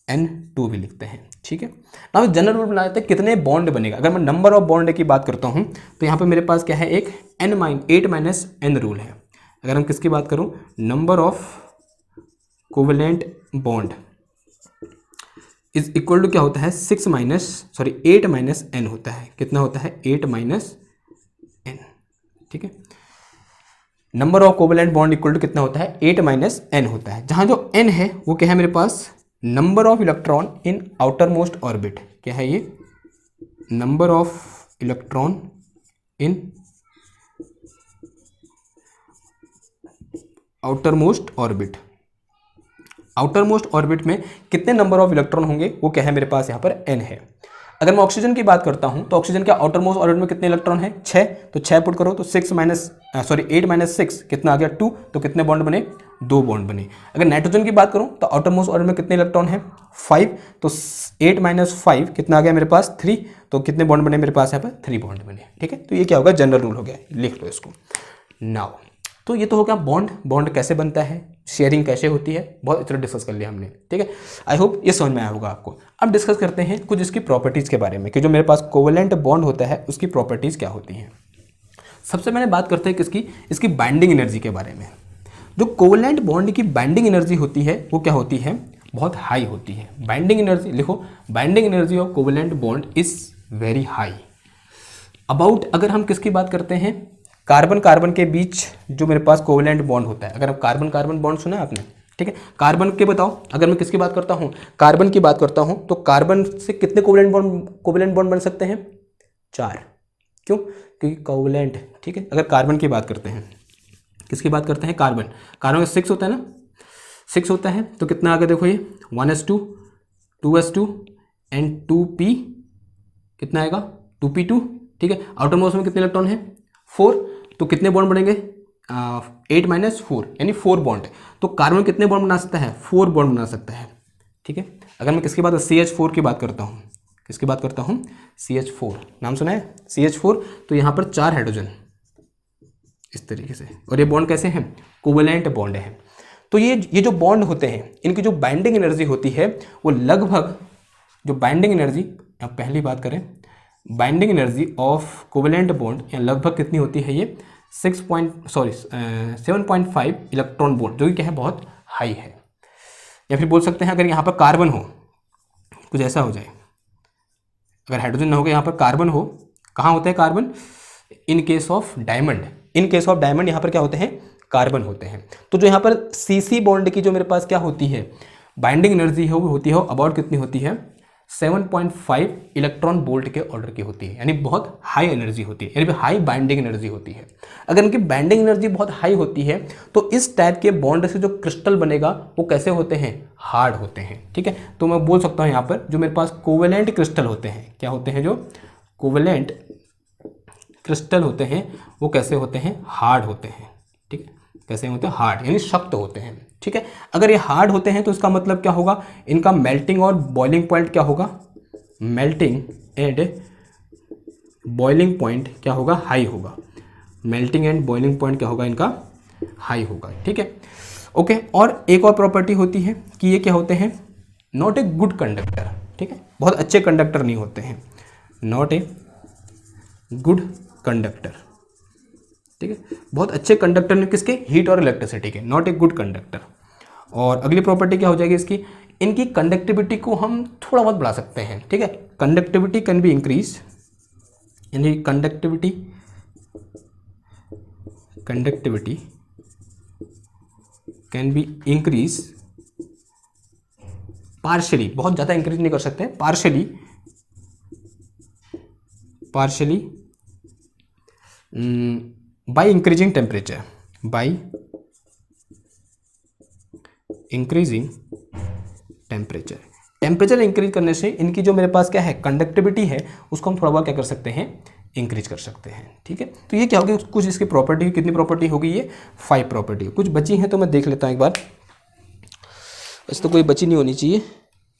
N2 भी लिखते हैं, ठीक है। अब जनरल रूल बना लेते हैं कितने बॉन्ड बनेगा। अगर मैं नंबर ऑफ बॉन्ड की बात करता हूँ तो यहाँ पे मेरे पास क्या है, एक 8 - N रूल है। अगर हम किसकी बात करूँ, number of covalent bond is equal to क्या होता है, 8 - N होता है। कितना होता है, 8 - N, ठीक है। Number of covalent bond equal to कितना होता है, 8 - N होता है। जहां जो N है वो क्या है मेरे पास, number of electron in outermost orbit. क्या है ये, number of electron in outermost orbit. Outermost orbit में कितने नंबर ऑफ इलेक्ट्रॉन होंगे, वो क्या है मेरे पास यहाँ पर N है। अगर मैं ऑक्सीजन की बात करता हूं तो ऑक्सीजन के आउटर मोस्ट ऑर्बिट में कितने इलेक्ट्रॉन है, 6। तो 6 पुट करो तो 8 - 6 कितना आ गया, 2। तो कितने बॉन्ड बने, 2 बॉन्ड बने। अगर नाइट्रोजन की बात करूं तो आउटर मोस्ट ऑर्बिट में कितने इलेक्ट्रॉन है, 5। तो 8 - 5 कितना आ गया मेरे पास, 3। तो कितने बॉन्ड बने मेरे पास यहाँ पर, 3 बॉन्ड बने, ठीक है। तो ये क्या होगा, जनरल रूल हो गया, लिख लो इसको नाउ। तो ये तो हो गया बॉन्ड कैसे बनता है, शेयरिंग कैसे होती है, बहुत अच्छे डिस्कस कर लिया हमने, ठीक है। आई होप ये समझ में आया होगा आपको। अब डिस्कस करते हैं कुछ इसकी प्रॉपर्टीज़ के बारे में कि जो मेरे पास कोवेलेंट बॉन्ड होता है उसकी प्रॉपर्टीज़ क्या होती हैं। सबसे पहले बात करते हैं किसकी, इसकी बाइंडिंग एनर्जी के बारे में। जो कोवेलेंट बॉन्ड की बाइंडिंग एनर्जी होती है वो क्या होती है, बहुत हाई होती है। बाइंडिंग एनर्जी लिखो, binding energy of covalent bond is very high. About, अगर हम किसकी बात करते हैं, कार्बन कार्बन के बीच जो मेरे पास कोवेलेंट बॉन्ड होता है। अगर आप कार्बन कार्बन बॉन्ड सुना है आपने, ठीक है। कार्बन के बताओ, अगर मैं किसकी बात करता हूँ, कार्बन की बात करता हूँ तो कार्बन से कितने कोवेलेंट बॉन्ड बन सकते हैं, 4। क्यों, क्योंकि कोवेलेंट, ठीक है। अगर कार्बन की बात करते हैं, किसकी बात करते हैं, कार्बन का 6 होता है ना, 6 होता है। तो कितना आ गया देखो, ये 1s2 2s2 एंड 2p, कितना आएगा 2p2, ठीक है। आउटर मोस्ट में कितने इलेक्ट्रॉन है, 4। तो कितने बॉन्ड बनेंगे, 8 - 4 यानी 4 बॉन्ड। तो कार्बन कितने बॉन्ड बना सकता है, 4 बॉन्ड बना सकता है, ठीक है। अगर मैं किसकी बात, CH4 की बात करता हूँ, किसकी बात करता हूँ, CH4 नाम सुना है, CH4। तो यहाँ पर 4 हाइड्रोजन इस तरीके से, और ये बॉन्ड कैसे हैं, कोवेलेंट बॉन्ड है। तो ये जो बॉन्ड होते हैं इनकी जो बाइंडिंग एनर्जी होती है वो लगभग, जो बाइंडिंग एनर्जी, अब पहली बात करें binding energy of covalent bond, या लगभग कितनी होती है ये 7.5 इलेक्ट्रॉन वोल्ट, जो कि क्या है, बहुत हाई है। या फिर बोल सकते हैं अगर यहाँ पर कार्बन हो, कुछ ऐसा हो जाए, अगर हाइड्रोजन ना हो यहाँ पर कार्बन हो, कहाँ होता है carbon, in case of diamond, in case of diamond यहाँ पर क्या होते हैं, कार्बन होते हैं। तो जो यहाँ पर CC बॉन्ड की जो मेरे पास क्या होती है बाइंडिंग एनर्जी है वो होती है अबाउट कितनी होती है, 7.5 इलेक्ट्रॉन वोल्ट के ऑर्डर की होती है, यानी बहुत हाई एनर्जी होती है, यानी हाई बाइंडिंग एनर्जी होती है। अगर इनकी बाइंडिंग एनर्जी बहुत हाई होती है तो इस टाइप के बॉन्ड से जो क्रिस्टल बनेगा वो कैसे होते हैं, हार्ड होते हैं, ठीक है। तो मैं बोल सकता हूँ यहाँ पर जो मेरे पास कोवेलेंट क्रिस्टल होते हैं, क्या होते हैं, जो कोवेलेंट क्रिस्टल होते हैं वो कैसे होते हैं, हार्ड होते हैं, ठीक है। कैसे होते हैं, हार्ड यानी शक्त होते हैं, ठीक है। अगर ये हार्ड होते हैं तो इसका मतलब क्या होगा, इनका मेल्टिंग और बॉइलिंग पॉइंट क्या होगा, मेल्टिंग एंड बॉइलिंग पॉइंट क्या होगा, हाई होगा। मेल्टिंग एंड बॉइलिंग पॉइंट क्या होगा, इनका हाई होगा, ठीक है, ओके। और एक और प्रॉपर्टी होती है कि ये क्या होते हैं, नॉट ए गुड कंडक्टर, ठीक है, बहुत अच्छे कंडक्टर नहीं होते हैं, नॉट ए गुड कंडक्टर, ठीक है, बहुत अच्छे कंडक्टर ने किसके, हीट और इलेक्ट्रिसिटी के, नॉट ए गुड कंडक्टर। और अगली प्रॉपर्टी क्या हो जाएगी इसकी, इनकी कंडक्टिविटी को हम थोड़ा बहुत बढ़ा सकते हैं, ठीक है। कंडक्टिविटी कैन बी इंक्रीज, यानी conductivity can be increase partially, बहुत ज़्यादा इंक्रीज नहीं कर सकते, partially by increasing temperature, by increasing temperature increase करने से इनकी जो मेरे पास क्या है कंडक्टिविटी है उसको हम थोड़ा बहुत क्या कर सकते हैं, इंक्रीज कर सकते हैं। ठीक है, तो ये क्या होगी, कुछ इसकी प्रॉपर्टी, कितनी प्रॉपर्टी होगी, ये 5 प्रॉपर्टी। कुछ बची हैं तो मैं देख लेता हूँ एक बार, वैसे तो कोई बची नहीं होनी चाहिए।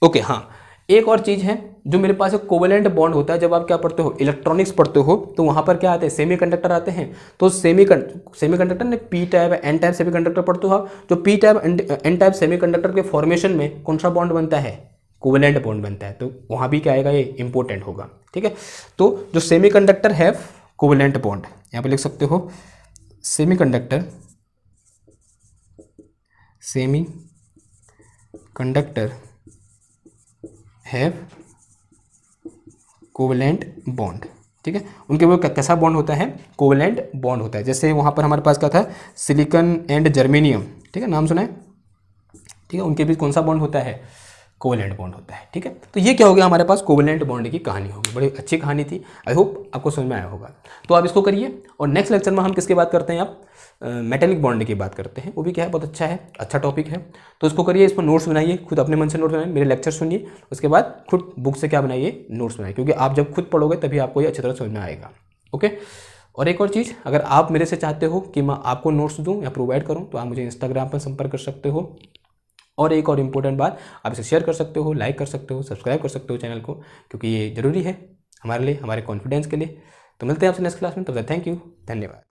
ओके, हाँ, एक और चीज़ है जो मेरे पास एक कोवेलेंट बॉन्ड होता है। जब आप क्या पढ़ते हो, इलेक्ट्रॉनिक्स पढ़ते हो, तो वहाँ पर क्या आते हैं, सेमीकंडक्टर आते हैं। तो सेमीकंडक्टर ने P type N type semiconductor पढ़ते हो, जो P type N type semiconductor के फॉर्मेशन में कौन सा बॉन्ड बनता है, कोवेलेंट बॉन्ड बनता है। तो वहाँ भी क्या आएगा, ये इंपॉर्टेंट होगा। ठीक है, तो जो सेमीकंडक्टर है कोवेलेंट बॉन्ड, यहाँ पे लिख सकते हो सेमीकंडक्टर हैव कोवेलेंट बॉन्ड। ठीक है, उनके वो कैसा बॉन्ड होता है, कोवेलेंट बॉन्ड होता है। जैसे वहाँ पर हमारे पास क्या था, सिलिकॉन एंड जर्मेनियम, ठीक है, नाम सुना है। ठीक है, उनके बीच कौन सा बॉन्ड होता है, कोवेलेंट बॉन्ड होता है। ठीक है, तो ये क्या हो गया, हमारे पास कोवेलेंट बॉन्ड की कहानी होगी। बड़ी अच्छी कहानी थी, आई होप आपको समझ में आया होगा। तो आप इसको करिए, और नेक्स्ट लेक्चर में हम किसकी बात करते हैं, आप मेटेलिक बॉन्ड की बात करते हैं। वो भी क्या है, बहुत अच्छा है, अच्छा टॉपिक है। तो इसको करिए, इस पर नोट्स बनाइए, खुद अपने मन से नोट्स बनाइए, मेरे लेक्चर सुनिए, उसके बाद खुद बुक से क्या बनाइए, नोट्स बनाइए, क्योंकि आप जब खुद पढ़ोगे तभी आपको ये अच्छी तरह समझ में आएगा। ओके, और एक और चीज़, अगर आप मेरे से चाहते हो कि मैं आपको नोट्स दूँ या प्रोवाइड करूँ, तो आप मुझे इंस्टाग्राम पर संपर्क कर सकते हो। और एक और इम्पोर्टेंट बात, आप इसे शेयर कर सकते हो, लाइक कर सकते हो, सब्सक्राइब कर सकते हो चैनल को, क्योंकि ये ज़रूरी है हमारे लिए, हमारे कॉन्फिडेंस के लिए। तो मिलते हैं आपसे नेक्स्ट क्लास में, तब तक थैंक यू, धन्यवाद।